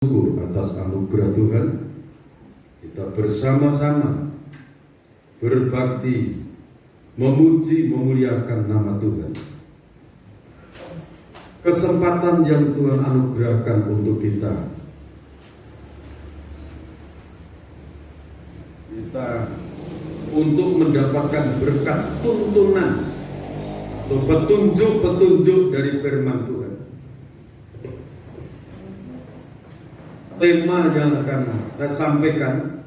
Syukur atas anugerah Tuhan, kita bersama-sama berbakti, memuji, memuliakan nama Tuhan. Kesempatan yang Tuhan anugerahkan untuk kita untuk mendapatkan berkat tuntunan atau petunjuk-petunjuk dari firman Tuhan. Tema yang akan saya sampaikan,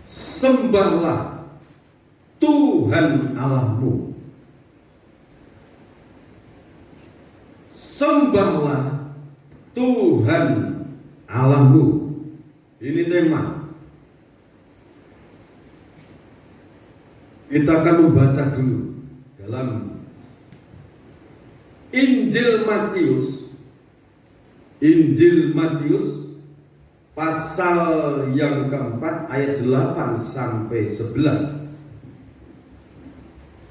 sembahlah Tuhan Allahmu. Sembahlah Tuhan Allahmu. Ini tema. Kita akan membaca dulu dalam Injil Matius pasal yang keempat ayat 8 sampai 11.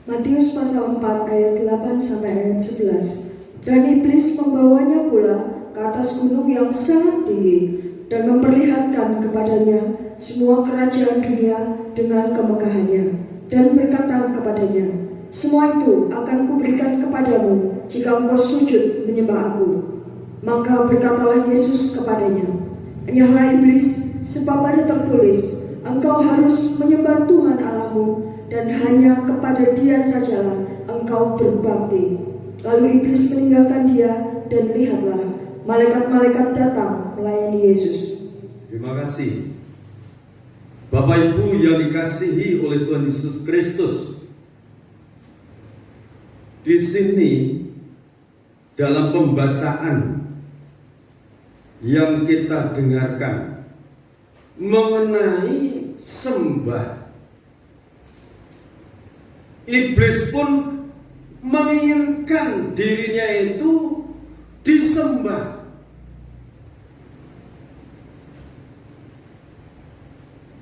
Matius pasal 4 ayat 8 sampai ayat 11. Dan iblis membawanya pula ke atas gunung yang sangat tinggi dan memperlihatkan kepadanya semua kerajaan dunia dengan kemegahannya, dan berkata kepadanya, semua itu akan kuberikan kepadamu jika engkau sujud menyembah aku. Maka berkatalah Yesus kepadanya, enyahlah iblis, sebab ada tertulis, engkau harus menyembah Tuhan Allahmu, dan hanya kepada Dia sajalah engkau berbakti. Lalu iblis meninggalkan dia, dan lihatlah, malaikat-malaikat datang melayani Yesus. Terima kasih. Bapak Ibu yang dikasihi oleh Tuhan Yesus Kristus, di sini dalam pembacaan yang kita dengarkan mengenai sembah, iblis pun menginginkan dirinya itu disembah.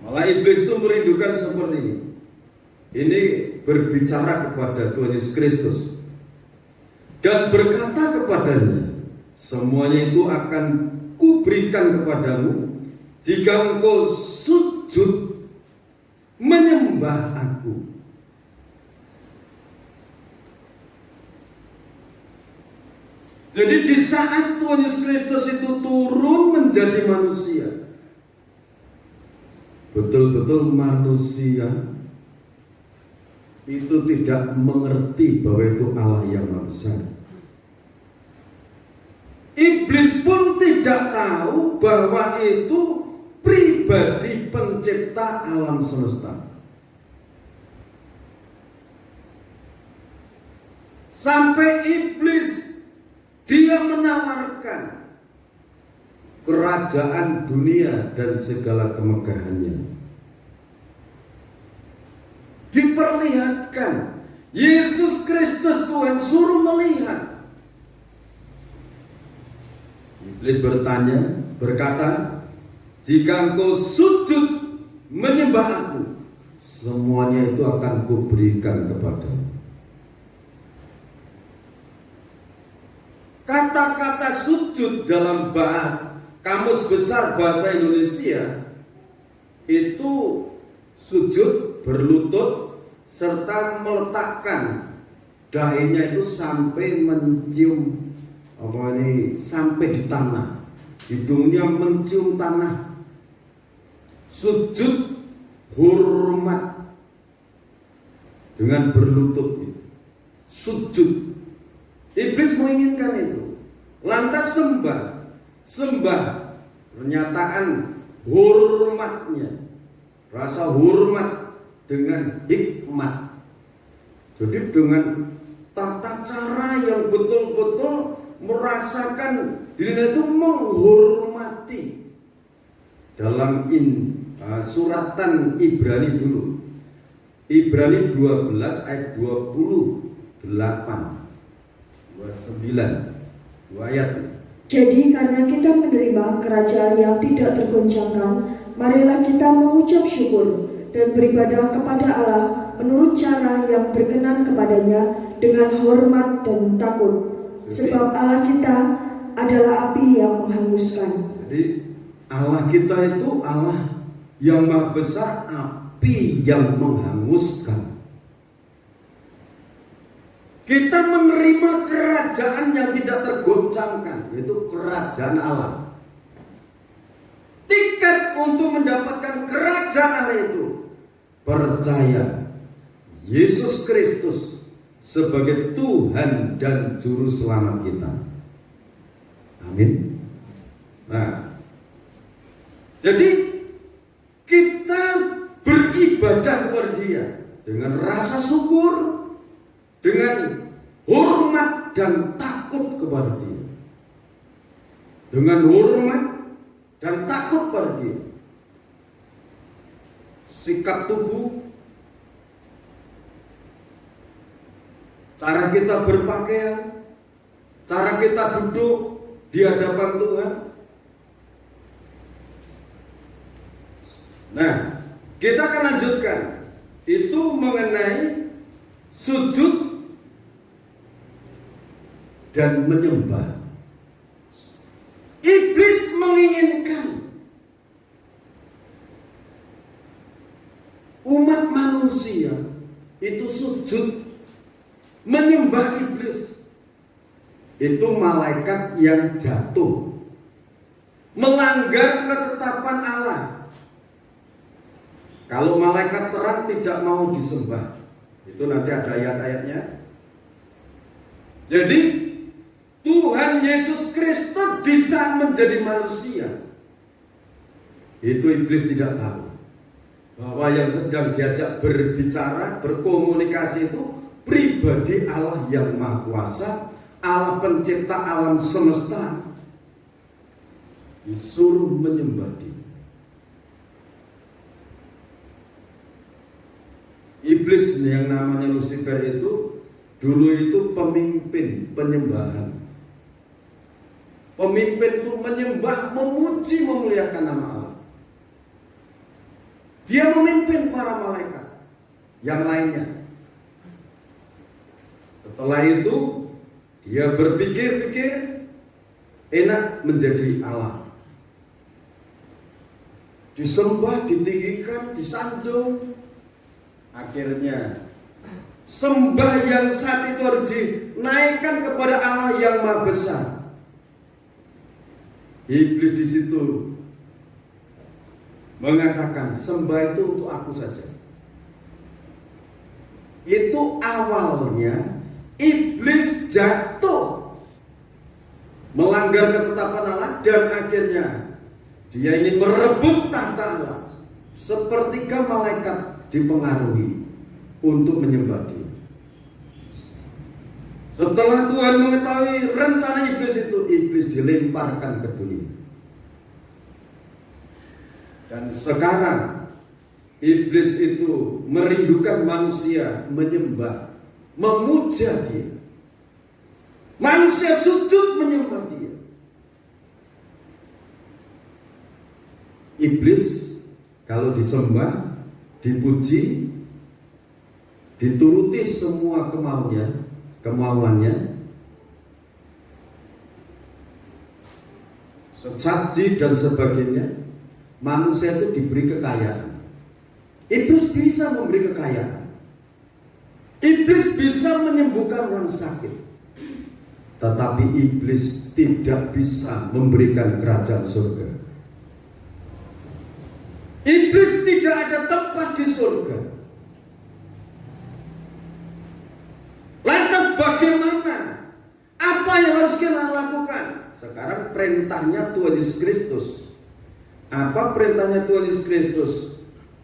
Malah iblis itu merindukan seperti ini. Ini berbicara kepada Tuhan Yesus Kristus dan berkata kepadanya, semuanya itu akan kuberikan kepadamu jika engkau sujud menyembah aku. Jadi di saat Tuhan Yesus Kristus itu turun menjadi manusia, betul-betul manusia itu tidak mengerti bahwa itu Allah yang Maha Besar. Iblis pun tidak tahu bahwa itu pribadi pencipta alam semesta. Sampai iblis dia menawarkan kerajaan dunia dan segala kemegahannya. Diperlihatkan Yesus Kristus Tuhan suruh melihat. Iblis berkata, jika engkau sujud menyembah aku, semuanya itu akan kuberikan kepadamu. Kata-kata sujud dalam kamus besar bahasa Indonesia itu sujud, berlutut, serta meletakkan dahinya itu sampai mencium sampai di tanah, hidungnya mencium tanah. Sujud hormat dengan berlutut itu. Sujud. Iblis menginginkan itu. Lantas sembah pernyataan hormatnya, rasa hormat dengan hikmat. Jadi dengan tata cara yang betul-betul merasakan dirinya itu menghormati. Dalam suratan Ibrani dulu, Ibrani 12 ayat 28, 29, 2 ayat. Jadi karena kita menerima kerajaan yang tidak tergoncangkan, marilah kita mengucap syukur dan beribadah kepada Allah menurut cara yang berkenan kepadanya dengan hormat dan takut. Sebab Allah kita adalah api yang menghanguskan. Jadi Allah kita itu Allah yang maha besar, api yang menghanguskan. Kita menerima kerajaan yang tidak tergoncangkan, yaitu kerajaan Allah. Tiket untuk mendapatkan kerajaan Allah itu percaya Yesus Kristus sebagai Tuhan dan Juru Selamat kita. Amin. Nah, jadi kita beribadah kepada Dia dengan rasa syukur, dengan hormat dan takut kepada Dia. Dengan hormat dan takut pada Dia. Sikap tubuh, cara kita berpakaian, cara kita duduk di hadapan Tuhan. Nah, kita akan lanjutkan. Itu mengenai sujud dan menyembah. Iblis menginginkan umat manusia itu sujud menyembah iblis. Itu malaikat yang jatuh, melanggar ketetapan Allah. Kalau malaikat terang tidak mau disembah, itu nanti ada ayat-ayatnya. Jadi Tuhan Yesus Kristus bisa menjadi manusia. Itu iblis tidak tahu bahwa yang sedang diajak berbicara, berkomunikasi itu pribadi Allah yang Maha Kuasa, Allah pencipta alam semesta. Disuruh menyembah Dia. Iblis yang namanya Lucifer itu dulu itu pemimpin penyembahan. Pemimpin itu menyembah, memuji, memuliakan nama Allah. Dia memimpin para malaikat yang lainnya. Setelah itu dia berpikir-pikir enak menjadi Allah. Disembah, ditinggikan, disanjung. Akhirnya sembah yang saat itu harus dinaikkan kepada Allah yang Maha Besar. Iblis di situ mengatakan sembah itu untuk aku saja. Itu awalnya iblis jatuh melanggar ketetapan Allah dan akhirnya dia ingin merebut tahta Allah. Sepertiga malaikat dipengaruhi untuk menyembah Dia. Setelah Tuhan mengetahui rencana iblis itu, iblis dilemparkan ke dunia. Dan sekarang iblis itu merindukan manusia menyembah, memuja Dia. Manusia sujud menyembah Dia. Iblis kalau disembah, dipuji, dituruti semua kemauannya, sesaji dan sebagainya, manusia itu diberi kekayaan. Iblis bisa memberi kekayaan. Iblis bisa menyembuhkan orang sakit. Tetapi iblis tidak bisa memberikan kerajaan surga. Iblis tidak ada tempat di surga. Lantas bagaimana? Apa yang harus kita lakukan? Sekarang perintahnya Tuhan Yesus Kristus. Apa perintahnya Tuhan Yesus Kristus?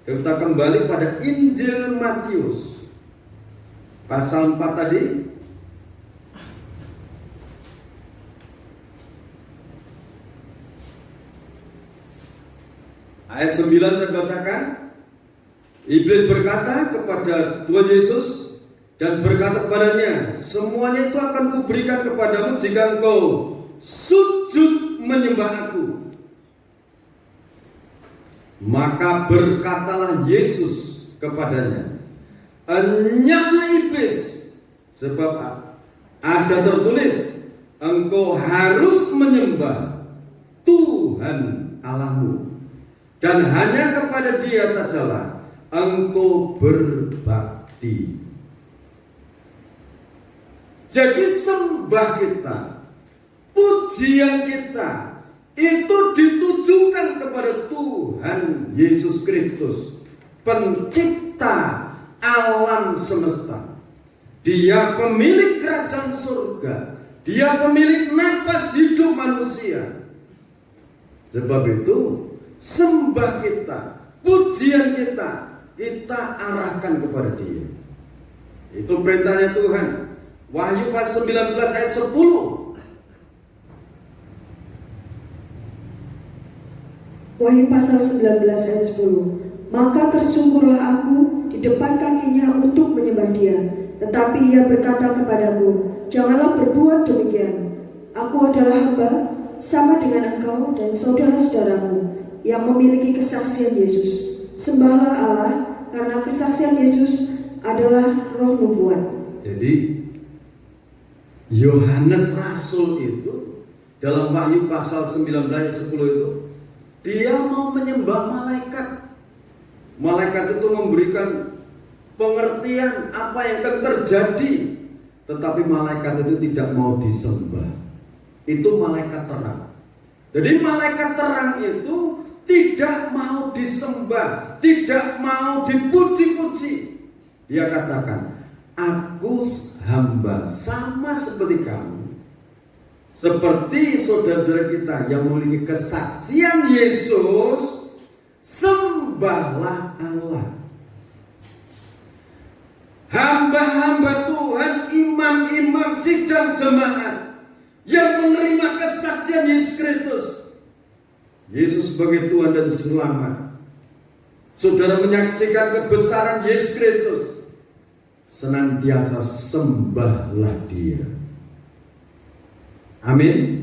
Kita kembali pada Injil Matius pasal 4 tadi. Ayat 9 saya bacakan. Iblis berkata kepada Tuhan Yesus dan berkata kepadanya, semuanya itu akan kuberikan kepadamu jika engkau sujud menyembah aku. Maka berkatalah Yesus kepadanya, enyahlah iblis, sebab ada tertulis, engkau harus menyembah Tuhan Allahmu, dan hanya kepada Dia sajalah engkau berbakti. Jadi sembah kita, pujian kita itu ditujukan kepada Tuhan Yesus Kristus, pencipta alam semesta. Dia pemilik kerajaan surga, Dia pemilik napas hidup manusia. Sebab itu sembah kita, pujian kita arahkan kepada Dia. Itu perintahnya Tuhan. Wahyu pasal 19 ayat 10. Wahyu pasal 19 ayat 10. Maka tersungkurlah aku di depan kakinya untuk menyembah Dia. Tetapi Ia berkata kepadaku, janganlah berbuat demikian. Aku adalah hamba sama dengan engkau dan saudara-saudaramu yang memiliki kesaksian Yesus. Sembahlah Allah, karena kesaksian Yesus adalah roh nubuat. Jadi Yohanes Rasul itu dalam Wahyu pasal 19 ayat 10 itu, dia mau menyembah malaikat. Malaikat itu memberikan pengertian apa yang akan terjadi, tetapi malaikat itu tidak mau disembah. Itu malaikat terang. Jadi malaikat terang itu tidak mau disembah, tidak mau dipuji-puji. Dia katakan, aku hamba sama seperti kamu, seperti saudara-saudara kita yang memiliki kesaksian Yesus. Sembahlah Allah. Hamba-hamba Tuhan, imam-imam sidang jemaat yang menerima kesaksian Yesus Kristus, Yesus sebagai Tuhan dan Selamat. Saudara menyaksikan kebesaran Yesus Kristus, senantiasa sembahlah Dia. Amin.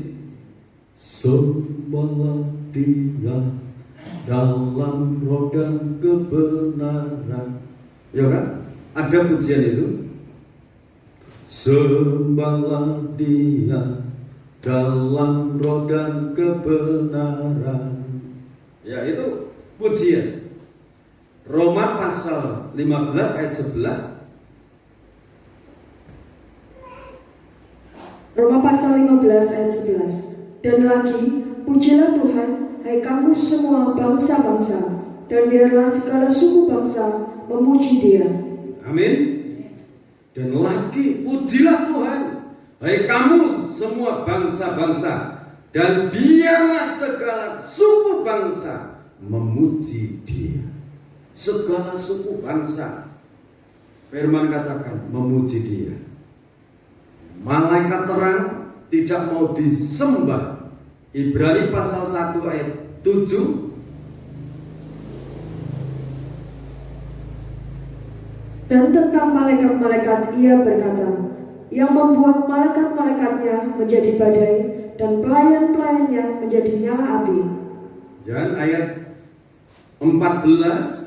Sembahlah Dia dalam roh dan kebenaran. Ya kan? Ada pujian itu. Sembahlah Dia dalam roh dan kebenaran. Ya, itu pujian. Roma pasal 15 ayat 11. Roma pasal 15 ayat 11. Dan lagi, pujilah Tuhan, hai kamu semua bangsa-bangsa, dan biarlah segala suku bangsa memuji Dia. Amin. Dan lagi, pujilah Tuhan, hai kamu semua bangsa-bangsa, dan biarlah segala suku bangsa memuji Dia. Segala suku bangsa, firman katakan, memuji Dia. Malaikat terang tidak mau disembah. Ibrani pasal 1 ayat 7. Dan tentang malaikat-malaikat Ia berkata, yang membuat malaikat-malaikatnya menjadi badai dan pelayan-pelayannya menjadi nyala api. Dan ayat 14.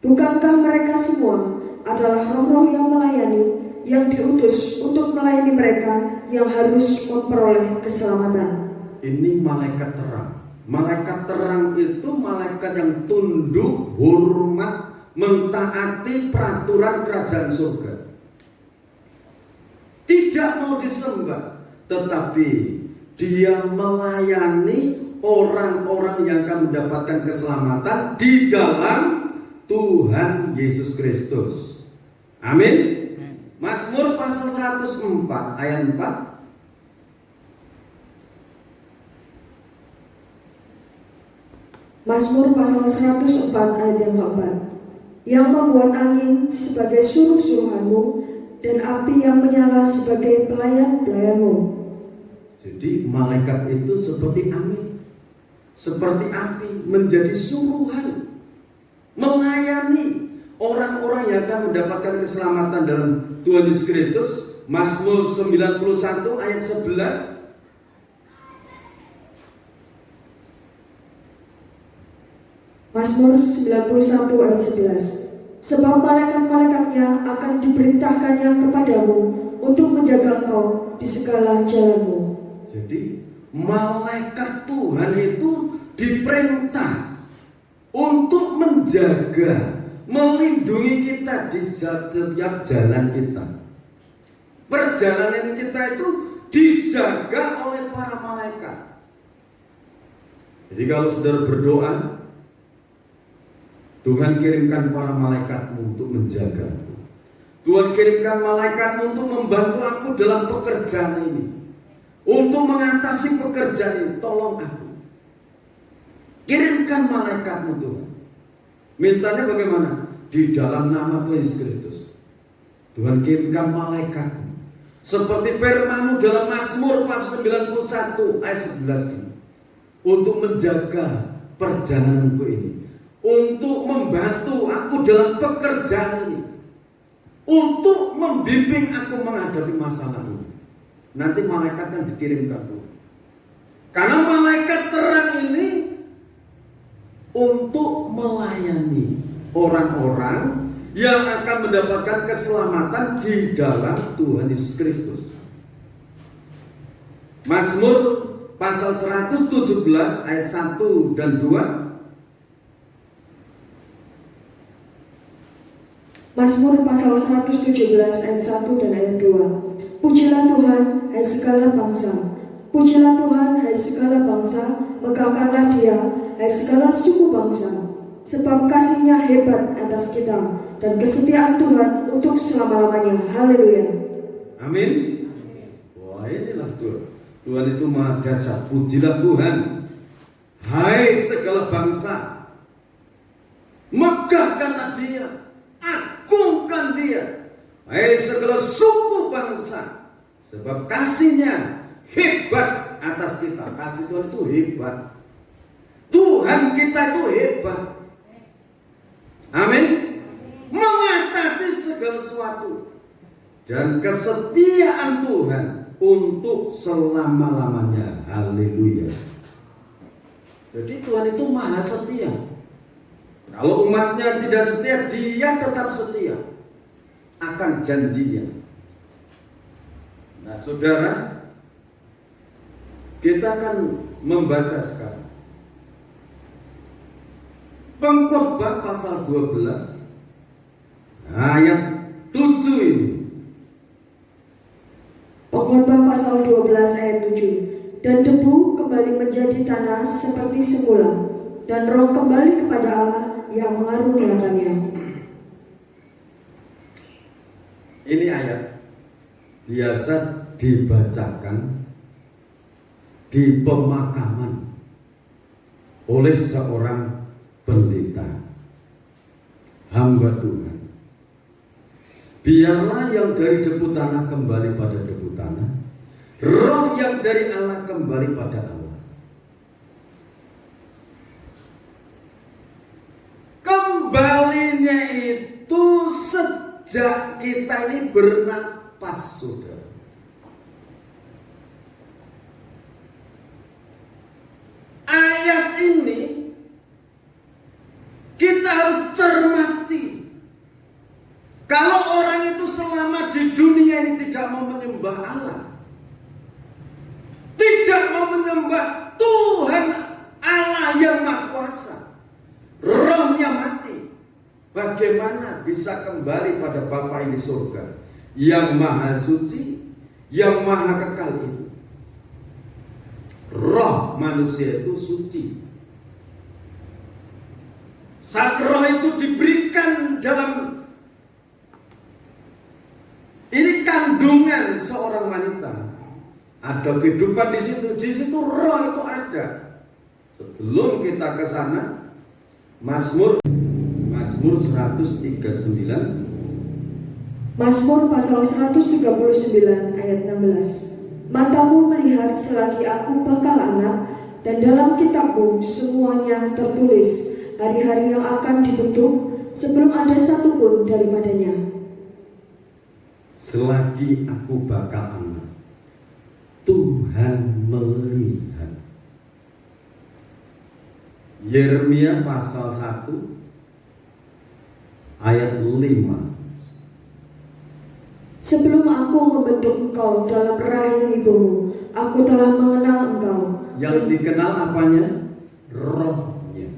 Bukankah mereka semua adalah roh-roh yang melayani, yang diutus untuk melayani mereka yang harus memperoleh keselamatan? Ini malaikat terang. Malaikat terang itu malaikat yang tunduk, hormat, mentaati peraturan kerajaan surga. Tidak mau disembah, tetapi dia melayani orang-orang yang akan mendapatkan keselamatan di dalam Tuhan Yesus Kristus. Amin. Mazmur pasal 104 ayat 4. Mazmur pasal 104 ayat yang keempat. Yang membuat angin sebagai suruh-suruhanmu, dan api yang menyala sebagai pelayan-pelayanmu. Jadi malaikat itu seperti angin, seperti api, menjadi suruhan, melayani orang-orang yang akan mendapatkan keselamatan dalam Tuhan Yesus Kristus. Mazmur 91 ayat 11. Mazmur 91 ayat 11. Sebab malaikat-malaikatnya akan diperintahkannya kepadamu untuk menjaga engkau di segala jalanmu. Jadi malaikat Tuhan itu diperintah untuk menjaga, melindungi kita di setiap jalan kita. Perjalanan kita itu dijaga oleh para malaikat. Jadi kalau saudara berdoa, Tuhan kirimkan para malaikatmu untuk menjaga. Tuhan kirimkan malaikatmu untuk membantu aku dalam pekerjaan ini, untuk mengatasi pekerjaan ini. Tolong aku. Kirimkan malaikatmu Tuhan. Mintanya bagaimana? Di dalam nama Tuhan Yesus Kristus. Tuhan kirimkan malaikatmu. Seperti firman-Mu dalam Mazmur pasal 91 ayat 11 ini. Untuk menjaga perjalananku ini. Untuk membantu aku dalam pekerjaan ini. Untuk membimbing aku menghadapi masalah ini. Nanti malaikat kan dikirimkan Tuhan. Karena malaikat terang ini untuk melayani orang-orang yang akan mendapatkan keselamatan di dalam Tuhan Yesus Kristus. Mazmur pasal 117 ayat 1 dan 2. Mazmur pasal 117 ayat 1 dan ayat 2. Pujilah Tuhan, hai segala bangsa. Pujilah Tuhan, hai segala bangsa. Megahkanlah Dia, hai segala suku bangsa. Sebab kasih-Nya hebat atas kita, dan kesetiaan Tuhan untuk selama-lamanya. Haleluya. Amin. Wah, inilah Tuhan. Tuhan itu maha dahsyat. Pujilah Tuhan, hai segala bangsa. Megahkanlah Dia, agungkan Dia, hai segala suku bangsa. Sebab kasih-Nya hebat atas kita. Kasih Tuhan itu hebat. Tuhan kita itu hebat. Amin. Mengatasi segala sesuatu. Dan kesetiaan Tuhan untuk selama-lamanya. Haleluya. Jadi Tuhan itu maha setia. Kalau umatnya tidak setia, Dia tetap setia akan janjinya. Nah saudara, kita akan membaca sekarang Pengkhotbah pasal 12 ayat 7 ini. Pengkhotbah pasal 12 ayat 7. Dan debu kembali menjadi tanah seperti semula, dan roh kembali kepada Allah yang mengaruniakannya. Ini ayat biasa dibacakan di pemakaman oleh seorang pendeta, hamba Tuhan. Biarlah yang dari debu tanah kembali pada debu tanah, roh yang dari Allah kembali pada Allah. Kembalinya itu sejak kita ini bernapas, saudara. Ayat ini kita harus cermati. Kalau orang itu selama di dunia ini tidak mau menyembah Allah, tidak mau menyembah Tuhan Allah yang Maha Kuasa, rohnya mati, bagaimana bisa kembali pada Bapa di surga yang Maha Suci, yang Maha Kekal itu? Roh manusia itu suci. Saat roh itu diberikan dalam ini kandungan seorang wanita, ada kehidupan di situ roh itu ada. Sebelum kita ke sana, Mazmur 139. Mazmur pasal 139 ayat 16. Matamu melihat selagi aku bakal anak, dan dalam kitabmu semuanya tertulis hari-hari yang akan dibentuk sebelum ada satupun daripadanya. Selagi aku bakal anak, Tuhan melihat. Yeremia pasal 1 ayat 5. Sebelum aku membentuk engkau dalam rahim ibumu, aku telah mengenal engkau. Yang dikenal apanya? Rohnya.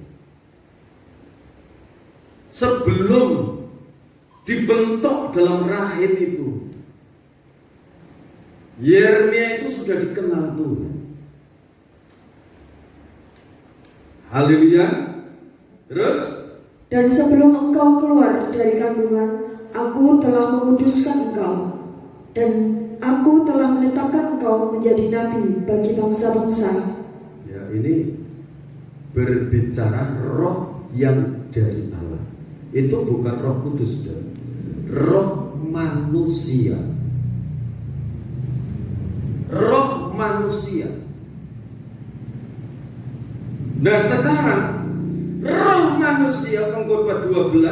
Sebelum dibentuk dalam rahim ibu, Yeremia itu sudah dikenal Tuhan. Haleluya. Terus, dan sebelum engkau keluar dari kandungan, aku telah menguduskan engkau, dan aku telah menetapkan engkau menjadi nabi bagi bangsa-bangsa. ya ini berbicara roh yang dari Allah. Itu bukan Roh Kudus, saudara. Roh manusia. Roh manusia. Nah sekarang roh manusia, Pengkhotbah 12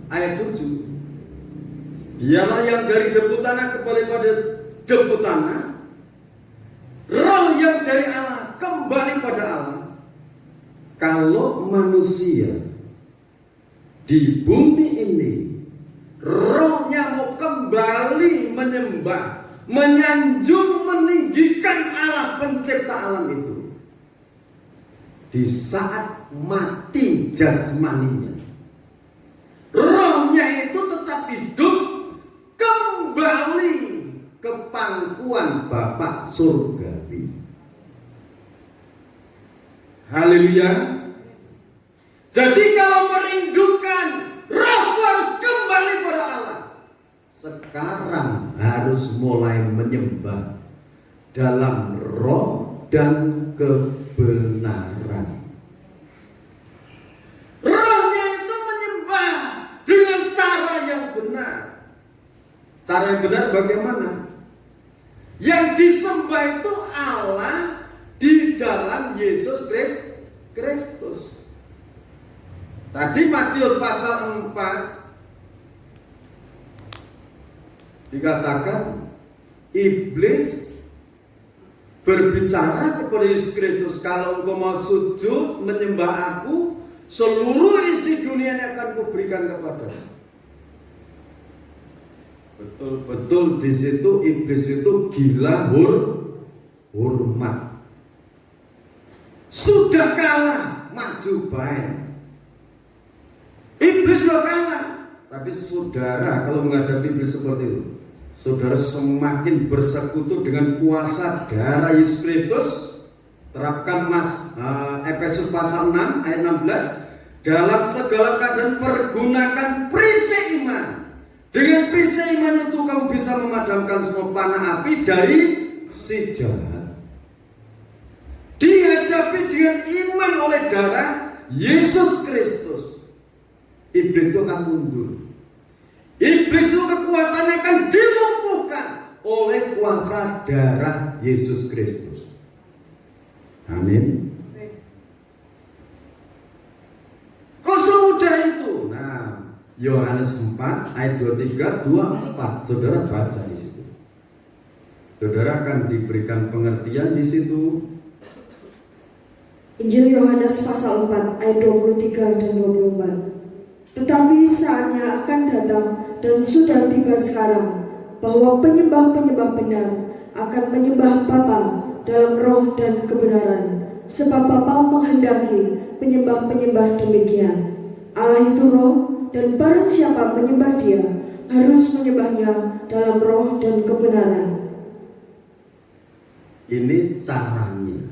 ayat 7, ialah yang dari debu tanah kembali pada debu tanah. Roh yang dari Allah kembali pada Allah. Kalau manusia di bumi ini rohnya mau kembali menyembah, menyanjung, meninggikan Allah pencipta alam itu, di saat mati jasmaninya, rohnya itu tetap hidup, kembali ke pangkuan Bapa surgawi. Haleluya. Jadi kalau merindukan, rohku harus kembali pada Allah. Sekarang harus mulai menyembah dalam roh dan kebenaran. Rohnya itu menyembah dengan cara yang benar. Cara yang benar bagaimana? Yang disembah itu Allah di dalam Yesus Kristus. Tadi Matius pasal 4 dikatakan iblis berbicara kepada Yesus Kristus, kalau engkau mau sujud menyembah aku, seluruh isi dunia ini akan kuberikan kepadamu. Betul-betul di situ iblis itu gila hormat. Sudah kalah, maju baik. Iblis sudah kalah. Tapi saudara kalau menghadapi iblis seperti itu, saudara semakin bersekutu dengan kuasa darah Yesus Kristus. Terapkan Efesus pasal 6 ayat 16. Dalam segala keadaan pergunakan perisai iman. Dengan perisai iman itu kamu bisa memadamkan semua panah api dari si jahat. Dihadapi dengan iman oleh darah Yesus Kristus, iblis itu akan mundur. Iblis itu kekuatannya akan dilumpuhkan oleh kuasa darah Yesus Kristus. Amin. Kok semudah itu? Nah, Yohanes 4 ayat 23, 24. Saudara baca di situ. Saudara akan diberikan pengertian di situ. Injil Yohanes pasal 4 ayat 23 dan 24. Tetapi saatnya akan datang dan sudah tiba sekarang, bahwa penyembah-penyembah benar akan menyembah Bapa dalam roh dan kebenaran, sebab Bapa menghendaki penyembah-penyembah demikian. Allah itu roh, dan barang siapa menyembah Dia harus menyembahnya dalam roh dan kebenaran. Ini caranya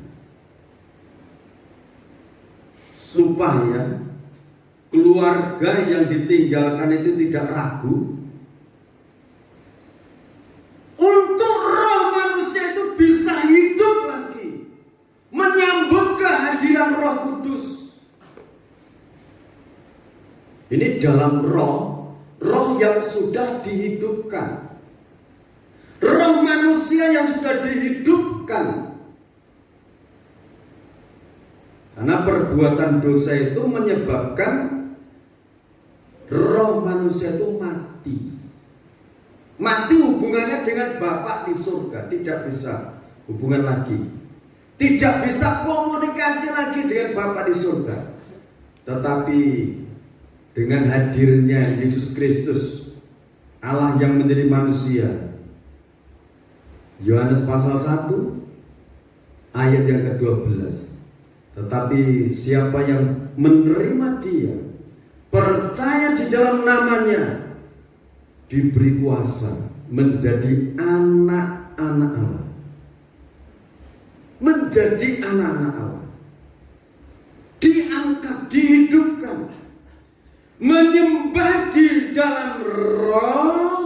supaya keluarga yang ditinggalkan itu tidak ragu untuk roh manusia itu bisa hidup lagi, menyambut kehadiran Roh Kudus. Ini dalam roh yang sudah dihidupkan, roh manusia yang sudah dihidupkan. Karena perbuatan dosa itu menyebabkan roh manusia itu mati. Mati hubungannya dengan Bapa di surga, tidak bisa hubungan lagi. Tidak bisa komunikasi lagi dengan Bapa di surga. Tetapi dengan hadirnya Yesus Kristus, Allah yang menjadi manusia. Yohanes pasal 1 ayat yang ke-12. Tetapi siapa yang menerima Dia, percaya di dalam namanya, diberi kuasa menjadi anak-anak Allah. Menjadi anak-anak Allah. Diangkat, dihidupkan, menyembah di dalam roh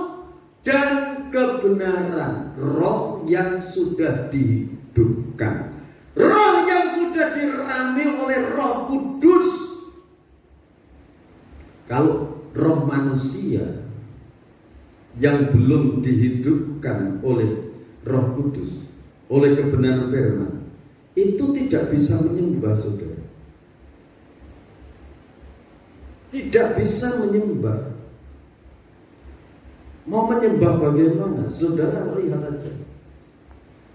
dan kebenaran. Roh yang sudah dihidupkan, roh yang sudah dirami oleh Roh Kudus. Kalau roh manusia yang belum dihidupkan oleh Roh Kudus, oleh kebenaran firman, itu tidak bisa menyembah, saudara. Tidak bisa menyembah. Mau menyembah bagaimana? Saudara lihat aja.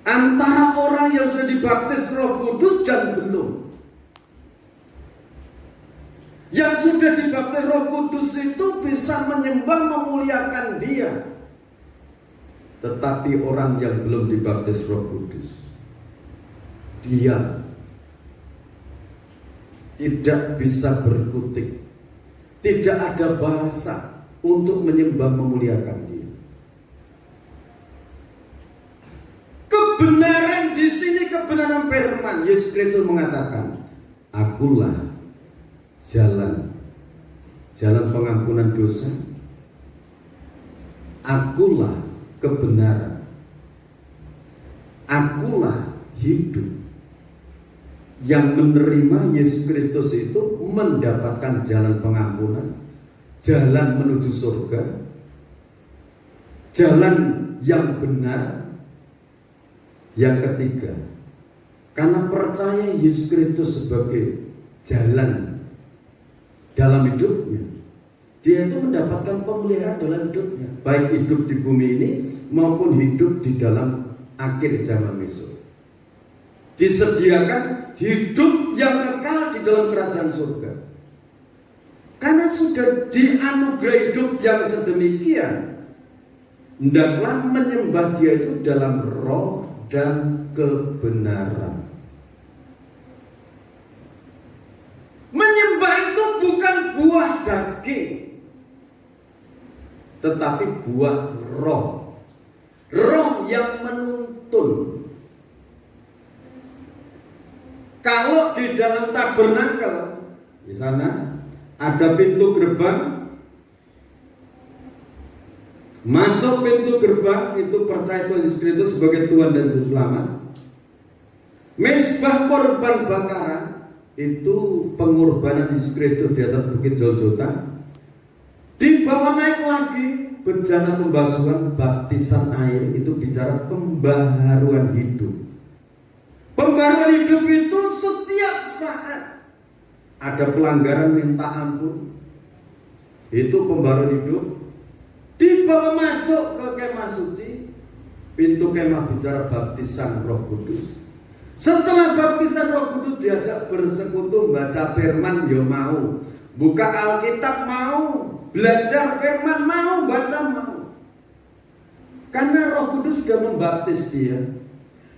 Antara orang yang sudah dibaptis Roh Kudus dan belum. Yang sudah dibaptis Roh Kudus itu bisa menyembah, memuliakan Dia. Tetapi orang yang belum dibaptis Roh Kudus, dia tidak bisa berkutik, tidak ada bahasa untuk menyembah, memuliakan Dia. Kebenaran di sini, kebenaran firman. Yesus Kristus mengatakan, Akulah jalan pengampunan dosa, Akulah kebenaran, Akulah hidup. Yang menerima Yesus Kristus itu mendapatkan jalan pengampunan, jalan menuju surga, jalan yang benar. Yang ketiga, karena percaya Yesus Kristus sebagai jalan dalam hidupnya, dia itu mendapatkan pemeliharaan dalam hidupnya, baik hidup di bumi ini maupun hidup di dalam akhir zaman besok. Disediakan hidup yang kekal di dalam kerajaan surga. Karena sudah dianugerah hidup yang sedemikian, hendaklah menyembah Dia itu dalam roh dan kebenaran. Menyembah itu bukan buah daging, tetapi buah roh. Roh yang menuntun. Kalau di dalam tabernakel, di sana ada pintu gerbang. Masuk pintu gerbang itu percaya Tuhan Yesus Kristus sebagai Tuhan dan Juru Selamat. Mezbah korban bakaran itu pengorbanan Yesus Kristus di atas bukit Golgota. Dibawa naik lagi bejana pembasuhan, baptisan air, itu bicara pembaharuan hidup. Pembaharuan hidup itu setiap saat ada pelanggaran, minta ampun. Itu pembaharuan hidup. Dibawa masuk ke kemah suci. Pintu kemah bicara baptisan Roh Kudus. Setelah baptisan Roh Kudus diajak bersekutu, baca firman ya mau, buka Alkitab mau, belajar firman mau, baca mau. Karena Roh Kudus sudah membaptis dia.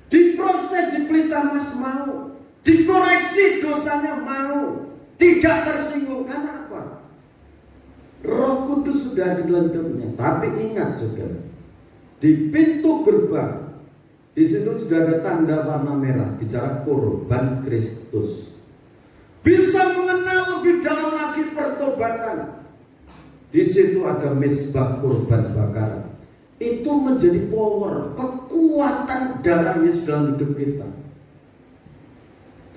Diproses di pelita emas mau, dikoreksi dosanya mau, tidak tersinggung. Karena apa? Roh Kudus sudah di dalam hidupnya. Tapi ingat saudara, di pintu gerbang, di situ sudah ada tanda warna merah, bicara korban Kristus. Bisa mengenal lebih dalam lagi pertobatan. Di situ ada mezbah korban bakaran. Itu menjadi power, kekuatan darah Yesus dalam hidup kita.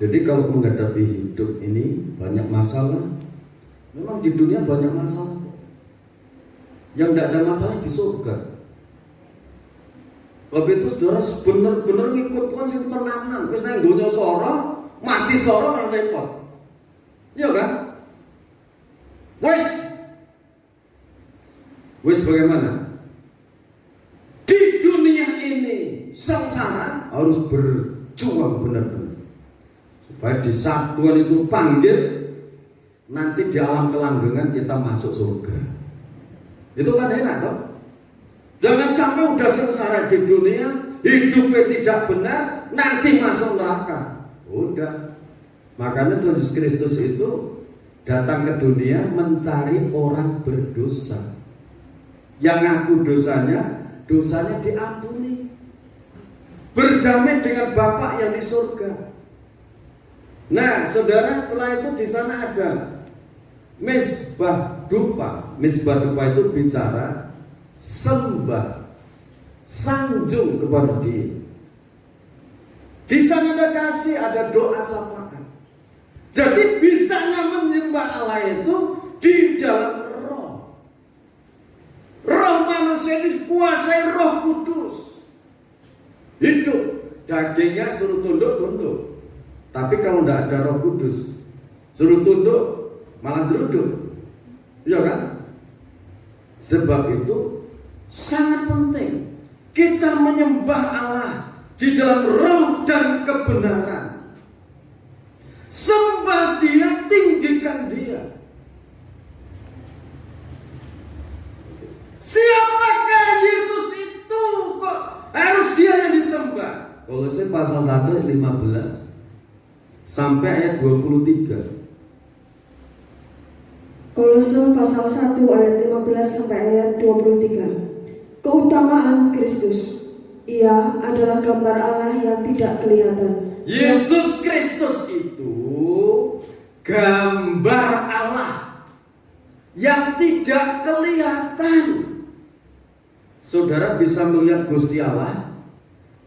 Jadi kalau menghadapi hidup ini banyak masalah. Memang di dunia banyak masalah. Yang tidak ada masalah di surga. Sebab itu saudara benar-benar ngikut Tuhan sing tenanan. Wis nang donya sora, mati sora kan repot. Iya kan? Wis bagaimana? Di dunia ini sengsara harus berjuang benar-benar. Supaya di saat Tuhan itu panggil, nanti di alam kelanggengan kita masuk surga. Itu kan enak toh? Jangan sampai udah sengsara di dunia, hidupnya tidak benar, nanti masuk neraka. Udah. Makanya Tuhan Yesus Kristus itu datang ke dunia mencari orang berdosa. Yang ngaku dosanya diampuni. Berdamai dengan Bapa yang di surga. Nah, saudara, setelah itu di sana ada Mezbah dupa. Mezbah dupa itu bicara sembah, sanjung kepada Dia. Di sana ada kasih, ada doa sapaan. Jadi bisanya menyembah Allah itu di dalam roh. Roh manusia dikuasai Roh Kudus. Hidup, dagingnya suruh tunduk. Tapi kalau tidak ada Roh Kudus, suruh tunduk malah geruduk, iya kan? Sebab itu sangat penting kita menyembah Allah di dalam roh dan kebenaran. Sembah Dia, tinggikan Dia. Siapakah Yesus itu? Kok harus Dia yang disembah? Kolose pasal 1 15 sampai ayat 23. Kolose pasal 1 ayat 15 sampai ayat 23. Keutamaan Kristus. Ia adalah gambar Allah yang tidak kelihatan. Yesus Kristus itu gambar Allah yang tidak kelihatan. Saudara bisa melihat Gusti Allah,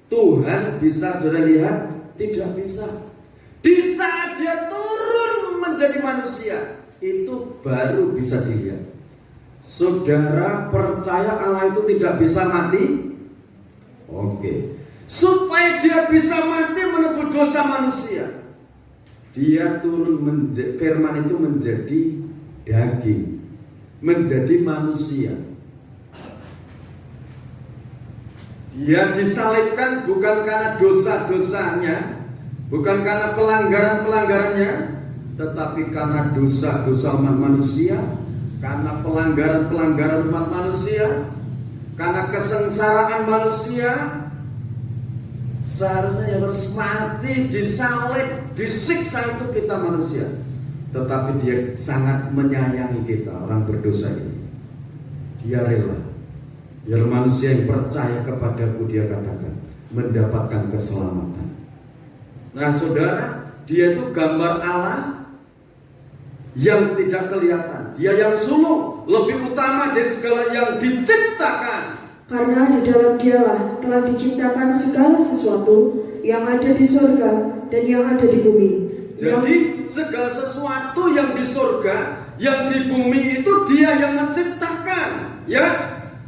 Tuhan bisa saudara lihat? Tidak bisa. Di saat Dia turun menjadi manusia, itu baru bisa dilihat. Saudara percaya Allah itu tidak bisa mati? Oke. Supaya Dia bisa mati menebus dosa manusia, Dia turun firman itu menjadi daging, menjadi manusia. Dia disalibkan bukan karena dosa-dosanya, bukan karena pelanggaran-pelanggarannya, tetapi karena dosa-dosa umat manusia, karena pelanggaran-pelanggaran umat manusia, karena kesengsaraan manusia. Seharusnya yang harus mati, disalib, disiksa itu kita manusia. Tetapi Dia sangat menyayangi kita, orang berdosa ini. Dia rela, biar manusia yang percaya kepadaku, Dia katakan, mendapatkan keselamatan. Nah saudara, Dia itu gambar Allah yang tidak kelihatan. Dia yang sulung, lebih utama dari segala yang diciptakan. Karena di dalam Dialah telah diciptakan segala sesuatu yang ada di surga dan yang ada di bumi. Jadi segala sesuatu yang di surga, yang di bumi itu Dia yang menciptakan, ya.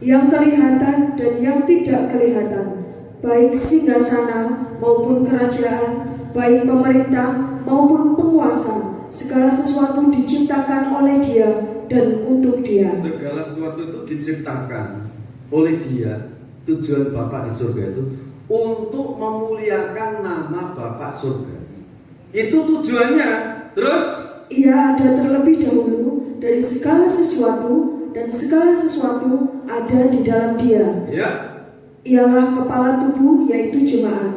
Yang kelihatan dan yang tidak kelihatan, baik singgasana maupun kerajaan, baik pemerintah maupun penguasa, segala sesuatu diciptakan oleh Dia dan untuk Dia. Segala sesuatu itu diciptakan oleh Dia. Tujuan Bapa di surga itu untuk memuliakan nama Bapa surga. Itu tujuannya. Terus Ia ada terlebih dahulu dari segala sesuatu, dan segala sesuatu ada di dalam Dia. ya, Ialah kepala tubuh, yaitu jemaat.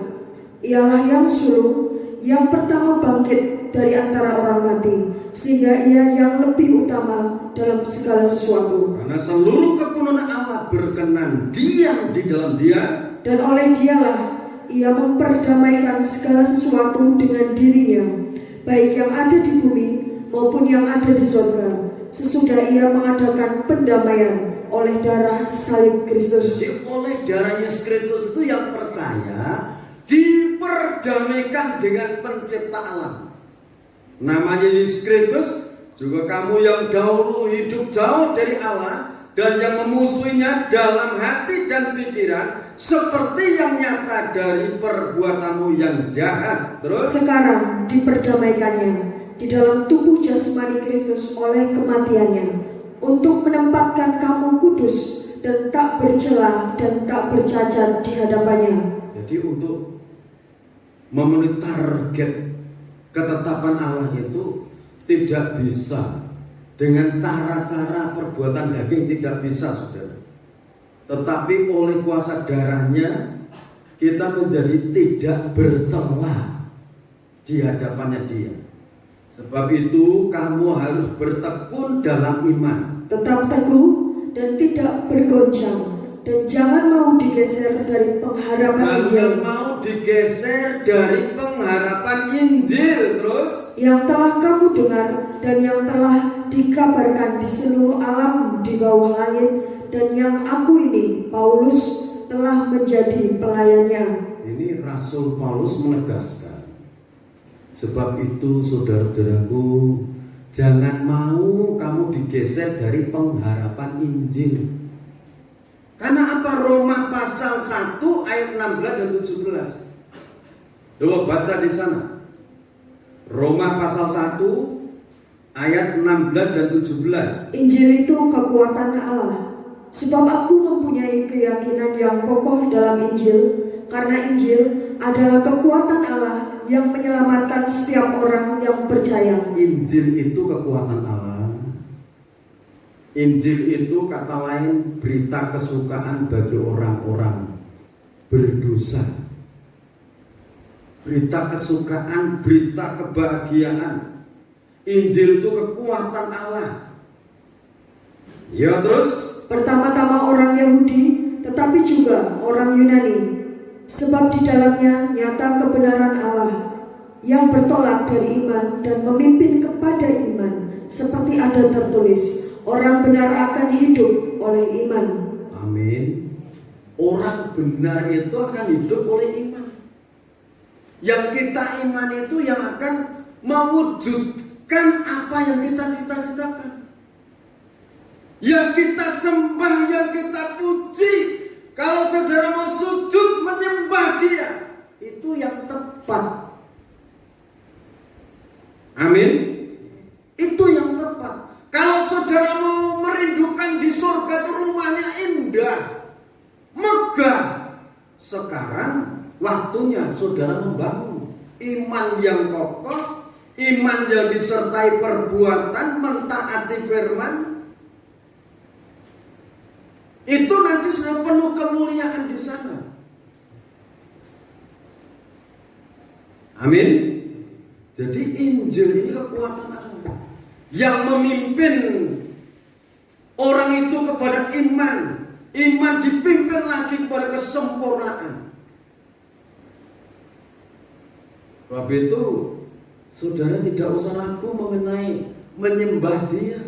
Ialah yang sulung, yang pertama bangkit dari antara orang mati, sehingga Ia yang lebih utama dalam segala sesuatu. karena seluruh kepenuhan Allah berkenan diam di dalam Dia, Dan oleh Dialah Ia memperdamaikan segala sesuatu dengan dirinya, baik yang ada di bumi maupun yang ada di surga, sesudah Ia mengadakan pendamaian oleh darah salib Kristus. Jadi oleh darah Yesus Kristus itu yang percaya diperdamaikan dengan pencipta alam. Namanya Yesus Kristus. Juga kamu yang dahulu hidup jauh dari Allah dan yang memusuhinya dalam hati dan pikiran, seperti yang nyata dari perbuatanmu yang jahat. Terus Sekarang diperdamaikannya di dalam tubuh jasmani Kristus oleh kematiannya, untuk menempatkan kamu kudus dan tak bercela dan tak bercacat di hadapannya. jadi untuk memenuhi target ketetapan Allah itu tidak bisa dengan cara-cara perbuatan daging, tidak bisa saudara. Tetapi oleh kuasa darahnya kita menjadi tidak bercela di hadapannya Dia. Sebab itu kamu harus bertekun dalam iman. Tetap teguh dan tidak bergoncang, dan jangan mau digeser dari pengharapan Injil. Jangan mau digeser dari pengharapan Injil. Terus yang telah kamu dengar dan yang telah dikabarkan di seluruh alam di bawah langit, dan yang aku ini, Paulus, telah menjadi pelayannya. ini Rasul Paulus menegaskan. Sebab itu saudara-saudaraku, jangan mau kamu digeser dari pengharapan Injil. Karena apa? Roma pasal 1 ayat 16 dan 17. Coba baca di sana. Roma pasal 1 ayat 16 dan 17. Injil itu kekuatan Allah. Sebab aku mempunyai keyakinan yang kokoh dalam Injil, karena Injil adalah kekuatan Allah yang menyelamatkan setiap orang yang percaya. Injil itu kekuatan Allah. Injil itu kata lain berita kesukaan bagi orang-orang berdosa. Berita kesukaan, berita kebahagiaan. Injil itu kekuatan Allah. Ya, terus Pertama-tama orang Yahudi, tetapi juga orang Yunani. Sebab di dalamnya nyata kebenaran Allah yang bertolak dari iman dan memimpin kepada iman, seperti ada tertulis, orang benar akan hidup oleh iman. amin. Orang benar itu akan hidup oleh iman. Yang kita iman itu yang akan mewujudkan apa yang kita cita-citakan. Yang kita sembah, yang kita puji. Kalau saudara mau sujud menyembah Dia, itu yang tepat. Amin. Itu yang tepat. Kalau saudara mau merindukan di surga itu rumahnya indah, megah. Sekarang waktunya saudara membangun iman yang kokoh, iman yang disertai perbuatan, mentaati firman. Itu nanti sudah penuh kemuliaan di sana. Amin. Jadi Injil ini kekuatan Allah yang memimpin orang itu kepada iman. Iman dipimpin lagi kepada kesempurnaan. Sebab itu saudara tidak usah ragu mengenai menyembah Dia.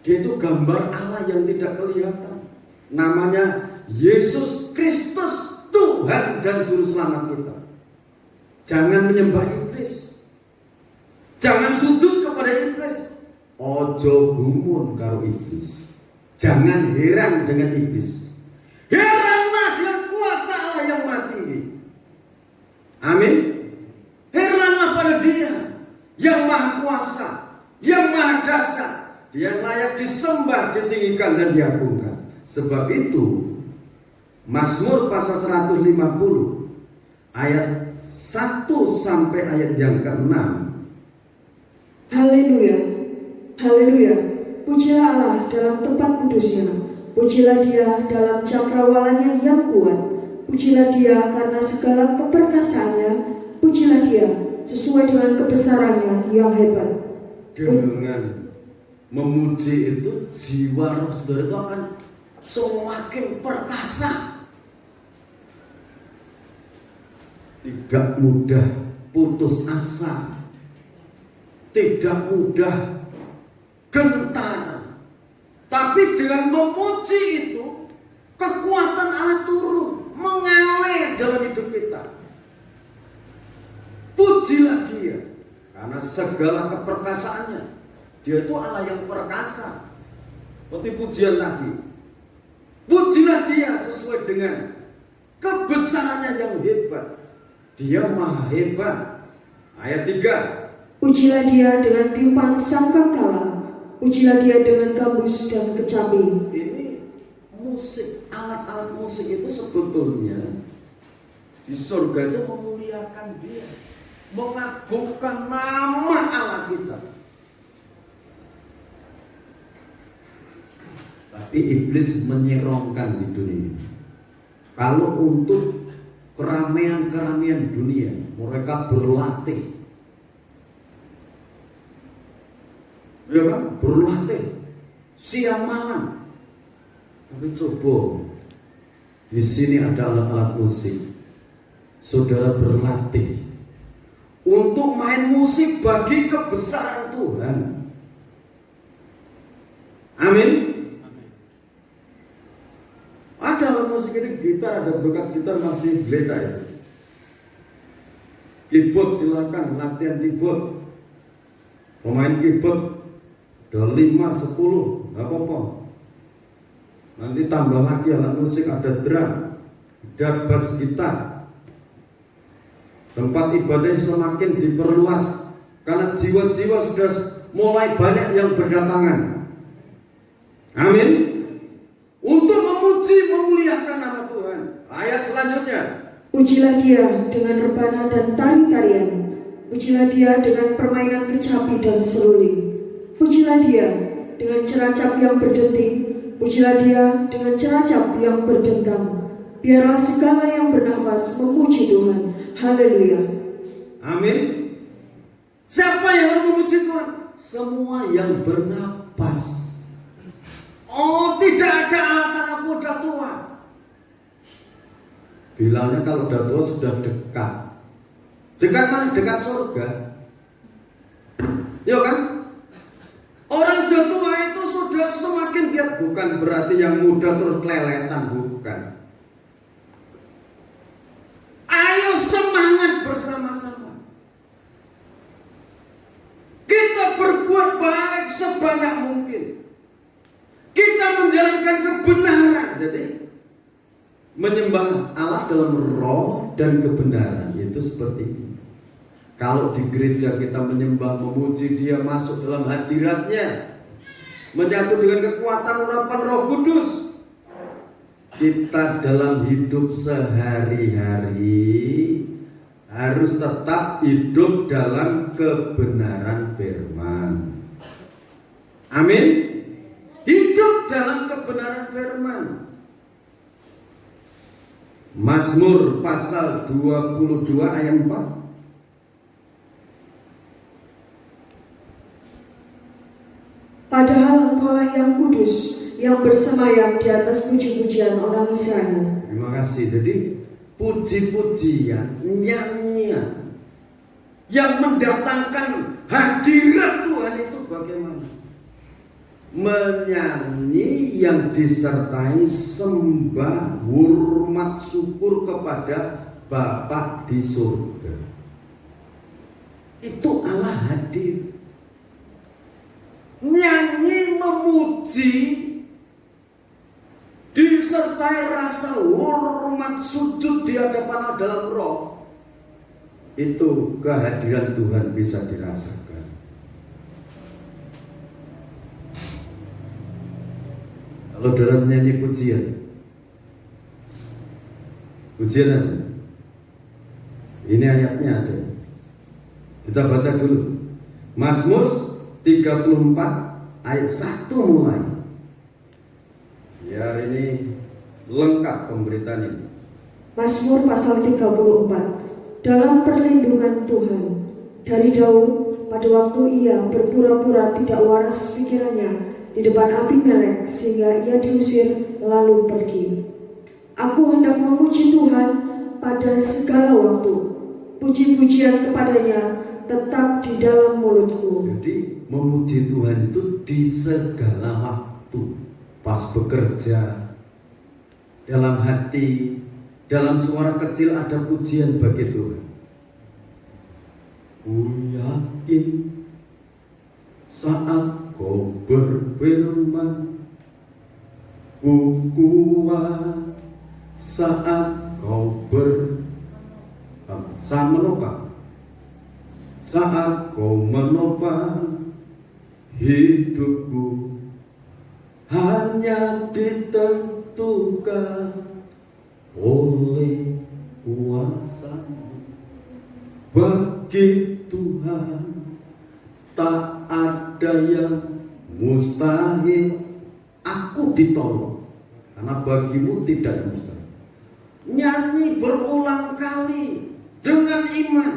Dia itu gambar Allah yang tidak kelihatan. Namanya Yesus Kristus, Tuhan dan Juru Selamat kita. Jangan menyembah iblis. Jangan sujud kepada iblis. Ojo gumun karo iblis. Jangan heran dengan iblis. Heranlah dengan kuasa Allah yang maha tinggi. Amin. Heranlah pada Dia yang maha kuasa, yang maha dasar, Dia layak disembah, ditinggikan dan diagungkan. Sebab itu Mazmur pasal 150 ayat 1 sampai ayat yang ke-6. Haleluya, haleluya. Pujilah Allah dalam tempat kudusnya. Pujilah Dia dalam cakrawalanya yang kuat. Pujilah Dia karena segala keperkasaannya. Pujilah Dia sesuai dengan kebesarannya yang hebat. Dengan memuji itu jiwa roh saudara itu akan semakin perkasa. Tidak mudah putus asa, tidak mudah gentar. Tapi dengan memuji itu kekuatan Allah turun, mengalir dalam hidup kita. Pujilah Dia karena segala keperkasaannya. Dia itu Allah yang perkasa. Seperti pujian tadi. Pujilah Dia sesuai dengan kebesarannya yang hebat. Dia maha hebat. Ayat 3. Pujilah Dia dengan tiupan sangkakala. Pujilah Dia dengan gambus dan kecapi. Ini musik, alat-alat musik itu sebetulnya di surga itu memuliakan Dia, mengagungkan nama Allah kita. Tapi iblis menyerongkan di dunia ini. Kalau untuk keramaian-keramaian dunia, mereka berlatih. Ya kan? Berlatih siang malam. Tapi coba di sini ada alat-alat musik. Saudara berlatih untuk main musik bagi kebesaran Tuhan. Amin. Ada alat musik ini, gitar, ada berkat gitar masih beda itu. Keyboard silakan latihan keyboard. Pemain keyboard ada 5-10, nggak apa-apa. Nanti tambah lagi alat musik, ada drum, ada bass gitar. Tempat ibadah semakin diperluas karena jiwa-jiwa sudah mulai banyak yang berdatangan. Amin. Untuk memuji, memuliakan nama Tuhan. Ayat selanjutnya. Pujilah Dia dengan rebana dan tari-tarian. Pujilah Dia dengan permainan kecapi dan seruling. Pujilah Dia dengan ceracap yang berdenting. Pujilah Dia dengan ceracap yang berdentang. Biarlah segala yang bernafas memuji Tuhan. Haleluya. Amin. Siapa yang harus memuji Tuhan? Semua yang bernapas. Oh, tidak ada alasan aku udah tua. Bilangnya kalau udah tua sudah dekat. Dekat mana? Dekat surga. Ya kan? Orang sudah tua itu sudah semakin giat. Bukan berarti yang muda terus keleletan, bukan. Ayo semangat bersama-sama. Kita berbuat baik sebanyak mungkin. Kita menjalankan kebenaran. Jadi menyembah Allah dalam roh dan kebenaran itu seperti ini. Kalau di gereja kita menyembah, memuji Dia, masuk dalam hadiratnya, menyatu dengan kekuatan urapan Roh Kudus, kita dalam hidup sehari-hari harus tetap hidup dalam kebenaran firman. Amin. Hidup dalam kebenaran firman. Mazmur pasal 22 ayat 4. Padahal Engkaulah yang kudus, yang bersemayam di atas puji-pujian orang Israel. Terima kasih. Jadi puji-pujian, nyanyian yang mendatangkan hadirat Tuhan itu bagaimana? Menyanyi yang disertai sembah, hormat, syukur kepada Bapa di surga. Itu Allah hadir. Nyanyi memuji disertai rasa hormat, sujud di hadapan Allah dalam roh. Itu kehadiran Tuhan bisa dirasakan. Kalau dalam nyanyi pujian apa? Ini ayatnya ada. Kita baca dulu. Mazmur 34 ayat 1 mulai. Biar ini lengkap pemberitaan ini. Mazmur pasal 34. Dalam perlindungan Tuhan. Dari Daud pada waktu ia berpura-pura tidak waras pikirannya di depan Abimelek sehingga ia diusir lalu pergi. Aku hendak memuji Tuhan pada segala waktu. Puji-pujian kepadanya tetap di dalam mulutku. Jadi memuji Tuhan itu di segala waktu. Pas bekerja, dalam hati, dalam suara kecil ada pujian bagi Tuhan. Ku yakin saat Kau berfirman, ku kuat saat Kau saat menopang, saat Kau menopang hidupku, hanya ditentukan oleh kuasa-Mu. Bagi Tuhan tak ada yang mustahil. Aku ditolong karena bagimu tidak mustahil. nyanyi berulang kali dengan iman.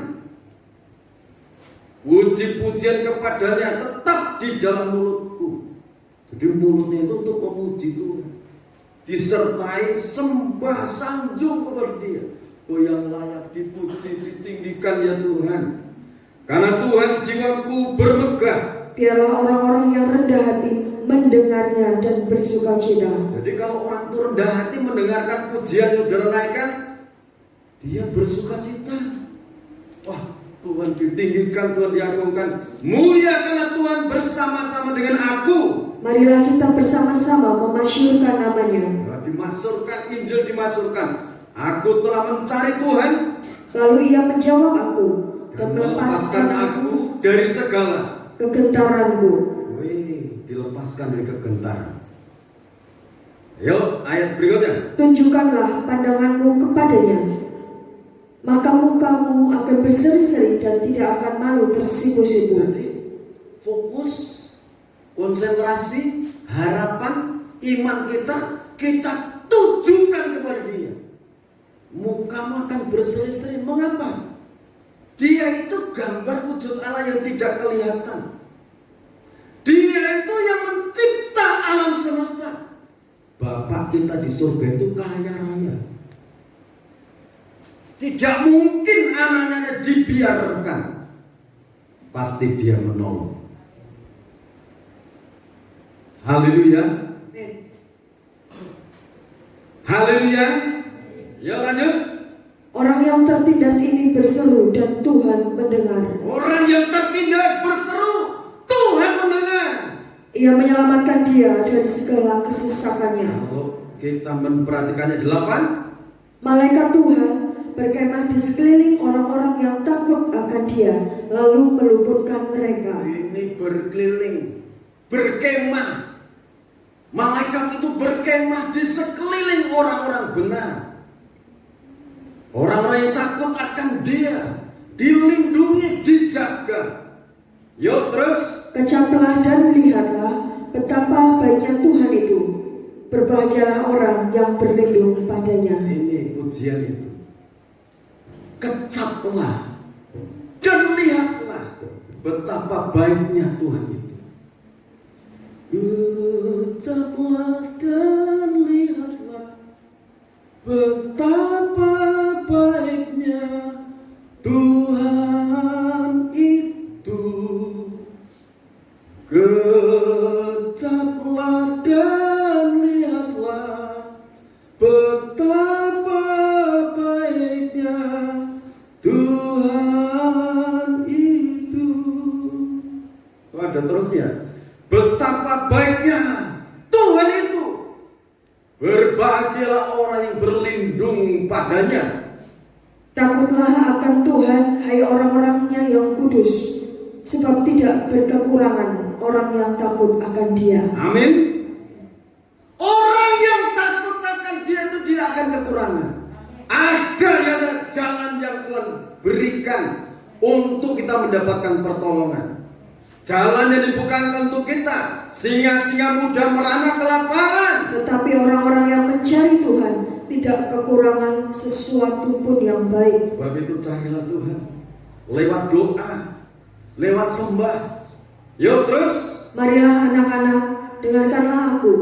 Puji-pujian kepadanya tetap di dalam mulutku. Jadi mulutnya itu untuk memuji Tuhan, disertai sembah sanjung kepada Dia. Oh, yang layak dipuji, ditinggikan ya Tuhan. Karena Tuhan jiwaku bermegah. Biarlah orang-orang yang rendah hati mendengarnya dan bersukacita. Jadi kalau orang itu rendah hati mendengarkan pujian yang saudara naikkan, dia bersukacita. Wah, Tuhan ditinggikan, Tuhan diagungkan. Muliakanlah Tuhan bersama-sama dengan aku. Marilah kita bersama-sama memasyurkan namanya. Nah, dimasyurkan, Injil dimasyurkan. Aku telah mencari Tuhan, Lalu ia menjawab aku dan melepaskan melepaskan aku dari segala kegentaranku. Wih, dilepaskan dari kegentaran. Yuk, ayat berikutnya. Tunjukkanlah pandanganmu kepadanya, maka mukamu akan berseri-seri dan tidak akan malu tersipu-sipu. Jadi fokus, konsentrasi, harapan, iman kita tujukan kepada Dia. Mukamu akan berseri-seri. Mengapa? Dia itu gambar wujud Allah yang tidak kelihatan. Dia itu yang mencipta alam semesta. Bapak kita di surga itu kaya raya. Tidak mungkin anaknya dibiarkan. Pasti Dia menolong. Haleluya. Haleluya. Ya lanjut. Orang yang tertindas ini berseru dan Tuhan mendengar. Orang yang tertindas berseru, Tuhan mendengar. Ia menyelamatkan dia dari segala kesesakannya. Kalau kita memperhatikannya 8, Malaikat Tuhan berkemah di sekeliling orang-orang yang takut akan dia, lalu meluputkan mereka. ini berkeliling, berkemah. Malaikat itu berkemah di sekeliling orang-orang benar. Orang-orang yang takut akan Dia, dilindungi, dijaga. Yuk terus. Kecaplah dan lihatlah betapa baiknya Tuhan itu. Berbahagialah orang yang berlindung padanya. Ini pujian itu. Kecaplah dan lihatlah betapa baiknya Tuhan itu. Kecaplah dan lihatlah betapa baiknya Tuhan itu. Kecaplah dan lihatlah betapa baiknya Tuhan itu. Oh, ada terusnya. Betapa baiknya Tuhan itu. Berbahagialah orang yang berlindung padanya. Takutlah akan Tuhan, hai orang-orangnya yang kudus, sebab tidak berkekurangan orang yang takut akan Dia. Amin. Orang yang takut akan Dia itu tidak akan kekurangan. Ada ya jalan yang Tuhan berikan untuk kita mendapatkan pertolongan. Jalan yang dibukakan untuk kita, singa-singa muda merana kelaparan. Tetapi orang-orang yang mencari Tuhan tidak kekurangan sesuatu pun yang baik. Sebab itu carilah Tuhan lewat doa, lewat sembah. Yuk terus. Marilah anak-anak, dengarkanlah aku.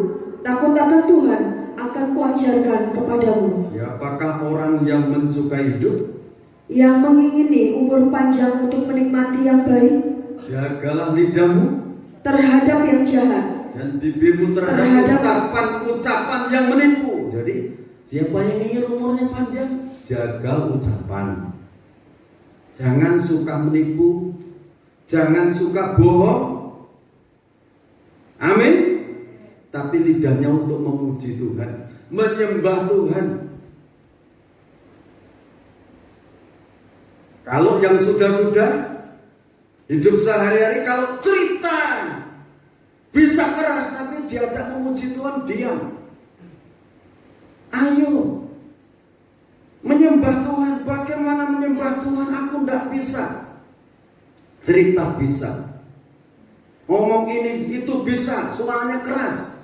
Takut akan Tuhan akan kuajarkan kepadamu. Siapakah orang yang menyukai hidup? Yang mengingini umur panjang untuk menikmati yang baik. Jagalah lidahmu Terhadap yang jahat. dan bibirmu terhadap ucapan-ucapan yang menipu. Jadi siapa yang ingin umurnya panjang, jaga ucapan. Jangan suka menipu, jangan suka bohong. Amin. Tapi lidahnya untuk memuji Tuhan, menyembah Tuhan. Kalau yang sudah-sudah hidup sehari-hari, kalau cerita bisa keras, tapi diajak memuji Tuhan, diam. Ayo menyembah Tuhan. Bagaimana menyembah Tuhan? Aku tidak bisa. Cerita bisa, ngomong ini itu bisa, suaranya keras.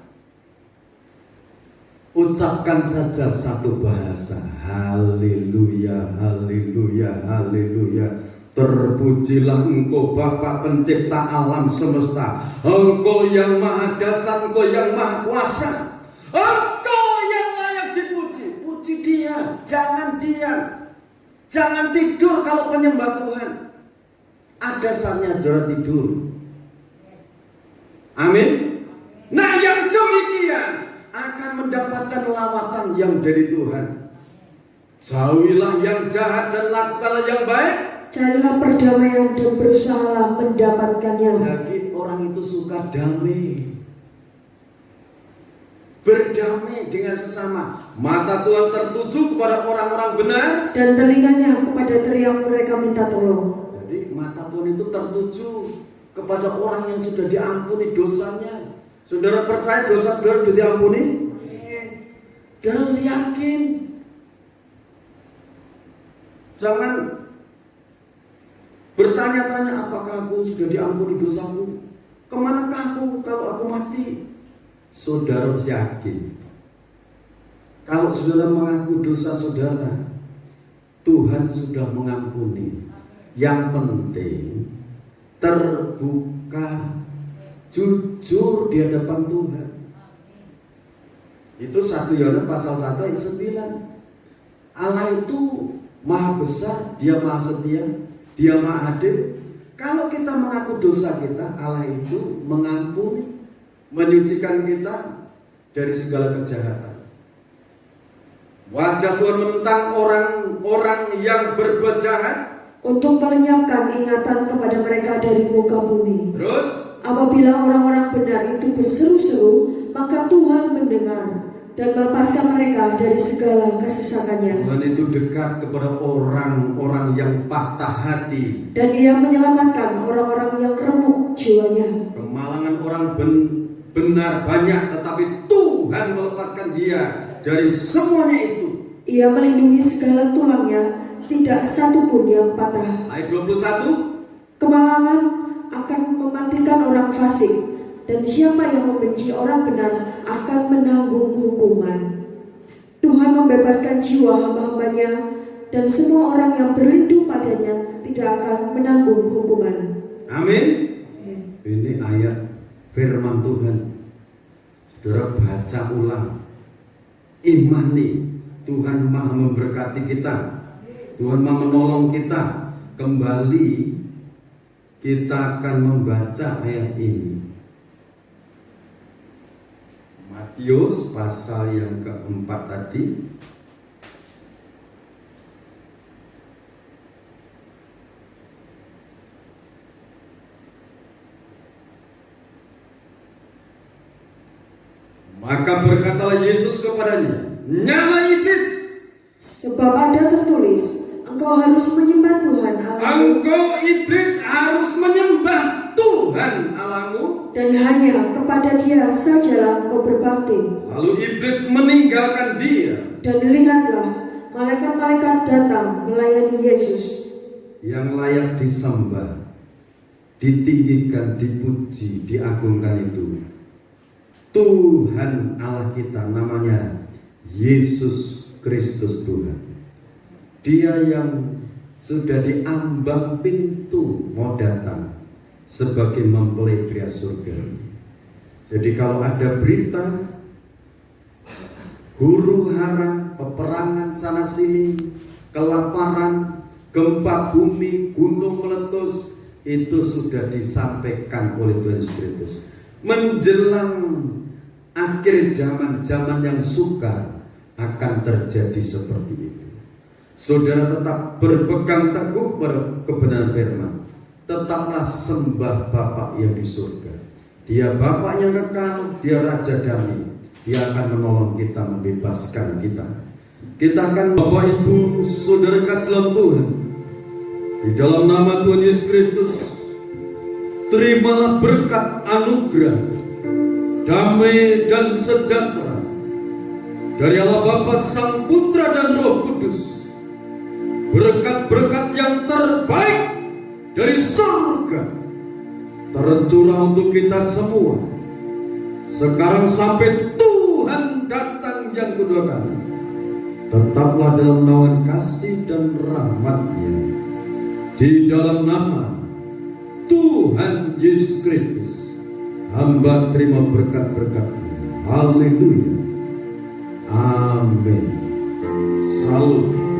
Ucapkan saja satu bahasa. Haleluya, haleluya, haleluya. Terpujilah Engkau Bapa pencipta alam semesta. Engkau yang maha dasar, Engkau yang maha kuasa. Engkau yang layak dipuji. Puji Dia, jangan diam. Jangan tidur kalau penyembah Tuhan. Ada saatnya saudara tidur. Amin. Nah, yang demikian akan mendapatkan lawatan yang dari Tuhan. Jauhilah yang jahat dan lakukanlah yang baik. Carilah perdamaian dan berusahalah mendapatkannya. Jadi orang itu suka damai, berdamai dengan sesama. Mata Tuhan tertuju kepada orang-orang benar, Dan telinganya kepada teriak mereka minta tolong. jadi mata Tuhan itu tertuju kepada orang yang sudah diampuni dosanya. Saudara percaya dosa saudara sudah diampuni? Dan yakin. Jangan bertanya-tanya, apakah aku sudah diampuni dosaku? Kemanakah aku kalau aku mati? Saudara harus yakin. Kalau saudara mengaku dosa saudara, Tuhan sudah mengampuni. Yang penting terbuka, jujur di hadapan Tuhan. Itu 1 Yohanes pasal 1 ayat 9. Allah itu maha besar, Dia maha setia, Dia maha adil. Kalau kita mengaku dosa kita, Allah itu mengampuni, menyucikan kita dari segala kejahatan. Wajah Tuhan menentang orang-orang yang berbuat jahat, Untuk melenyapkan ingatan kepada mereka dari muka bumi. terus Apabila orang-orang benar itu berseru-seru, maka Tuhan mendengar dan melepaskan mereka dari segala kesesakannya. Tuhan itu dekat kepada orang-orang yang patah hati. Dan Ia menyelamatkan orang-orang yang remuk jiwanya. Kemalangan orang benar banyak, tetapi Tuhan melepaskan dia dari semuanya itu. Ia melindungi segala tulangnya, tidak satu pun yang patah. Ayat 21. Kemalangan akan mematikan orang fasik, dan siapa yang membenci orang benar akan menanggung hukuman. Tuhan membebaskan jiwa hamba-hambanya, dan semua orang yang berlindung padanya tidak akan menanggung hukuman. Amin. Ini ayat firman Tuhan. Saudara baca ulang, imani. Tuhan maha memberkati kita, Tuhan maha menolong kita. Kembali kita akan membaca ayat ini. Matius pasal yang keempat tadi. Maka berkatalah Yesus kepadanya, nyala iblis, Sebab ada tertulis, engkau harus menyembah Tuhan Allahmu, engkau iblis harus menyembah Tuhan Allahmu, dan hanya kepada Dia sajalah engkau berbakti. Lalu iblis meninggalkan dia. Dan lihatlah, malaikat-malaikat datang melayani Yesus. Yang layak disembah, ditinggikan, dipuji, diagungkan itu Tuhan Allah kita, namanya Yesus Kristus Tuhan. Dia yang sudah diambang pintu mau datang sebagai mempelai pria surga. Jadi kalau ada berita huru hara, peperangan sana sini, kelaparan, gempa bumi, gunung meletus, itu sudah disampaikan oleh Tuhan Yesus Kristus. Menjelang akhir zaman yang sukar akan terjadi seperti itu. Saudara tetap berpegang teguh pada kebenaran firman. Tetaplah sembah Bapa yang di surga. Dia Bapa yang kekal, Dia Raja damai. Dia akan menolong kita, membebaskan kita. Kita akan, Bapak Ibu, saudara kasih dalam Tuhan, di dalam nama Tuhan Yesus Kristus, terimalah berkat anugerah, damai dan sejahtera dari Allah Bapa, Sang Putra dan Roh Kudus. Berkat-berkat yang terbaik dari surga tercurah untuk kita semua sekarang sampai Tuhan datang yang kedua kali, tetaplah dalam naungan kasih dan rahmat-Nya. Di dalam nama Tuhan Yesus Kristus, hamba terima berkat-berkat-Nya. Haleluya. Amin. Salut.